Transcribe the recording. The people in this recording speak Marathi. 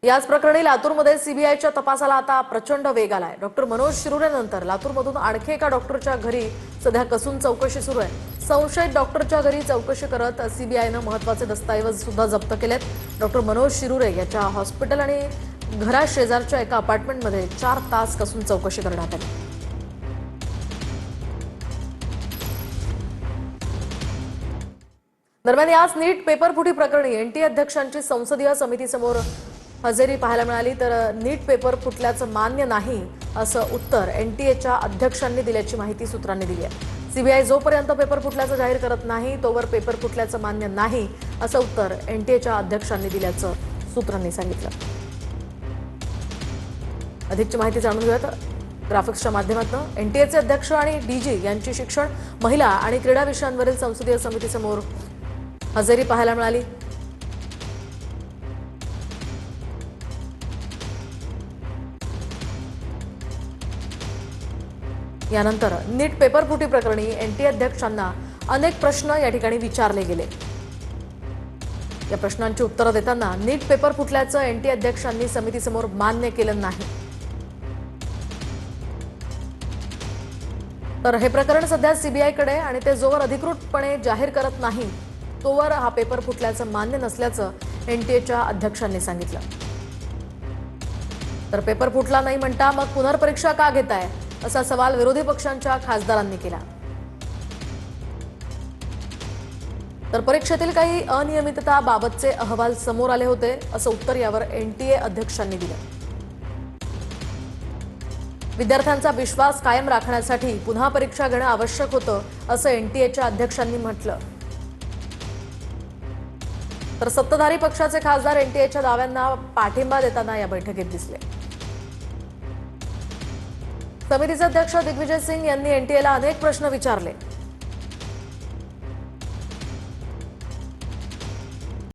याच प्रकरणी लातूरमध्ये सीबीआयच्या तपासाला आता प्रचंड वेग आलाय। डॉक्टर मनोज शिरुरेनंतर लातूरमधून आणखी एका डॉक्टरच्या घरी सध्या कसून चौकशी सुरू आहे। संशयित डॉक्टरच्या घरी चौकशी करत सीबीआयनं महत्त्वाचे दस्तऐवज सुद्धा जप्त केलेत। डॉक्टर मनोज शिरुरे याच्या हॉस्पिटल आणि घरा शेजारच्या एका अपार्टमेंटमध्ये 4 तास कसून चौकशी करण्यात आली। दरम्यान याच नीट पेपर फुटी प्रकरणी एनटीए अध्यक्षांची संसदीय समितीसमोर हजेरी पाहायला मिळाली। तर नीट पेपर फुटल्याचं मान्य नाही असं उत्तर एनटीएच्या अध्यक्षांनी दिल्याची माहिती सूत्रांनी दिली आहे। सीबीआय जोपर्यंत पेपर फुटल्याचं जाहीर करत नाही तोवर पेपर फुटल्याचं मान्य नाही असं उत्तर एनटीएच्या अध्यक्षांनी दिल्याचं सूत्रांनी सांगितलं। अधिकची माहिती जाणून घेऊयात ग्राफिक्सच्या माध्यमातून। एनटीएचे अध्यक्ष आणि डीजी यांची शिक्षण, महिला आणि क्रीडा विषयांवरील संसदीय समितीसमोर हजेरी पाहायला मिळाली। यानंतर नीट पेपर फुटी प्रकरणी एनटीए अध्यक्षांना अनेक प्रश्न या ठिकाणी विचारले गेले। या प्रश्नांची उत्तरं देताना नीट पेपर फुटल्याचं एनटीए अध्यक्षांनी समितीसमोर मान्य केलं नाही। तर हे प्रकरण सध्या सीबीआयकडे आणि ते जोवर अधिकृतपणे जाहीर करत नाही तोवर हा पेपर फुटल्याचं मान्य नसल्याचं एनटीएच्या अध्यक्षांनी सांगितलं। तर पेपर फुटला नाही म्हणता मग पुनर्परीक्षा का घेताय असा सवाल विरोधी पक्षांच्या खासदारांनी केला। तर परीक्षेतील काही अनियमितताबाबतचे अहवाल समोर आले होते असं उत्तर यावर एनटीए अध्यक्षांनी दिलं। विद्यार्थ्यांचा विश्वास कायम राखण्यासाठी पुन्हा परीक्षा घेणं आवश्यक होतं असं एनटीएच्या अध्यक्षांनी म्हटलं। तर सत्ताधारी पक्षाचे खासदार एनटीएच्या दाव्यांना पाठिंबा देताना या बैठकीत दिसले। समितीचे अध्यक्ष दिग्विजय सिंग यांनी एनटीएला अनेक प्रश्न विचारले।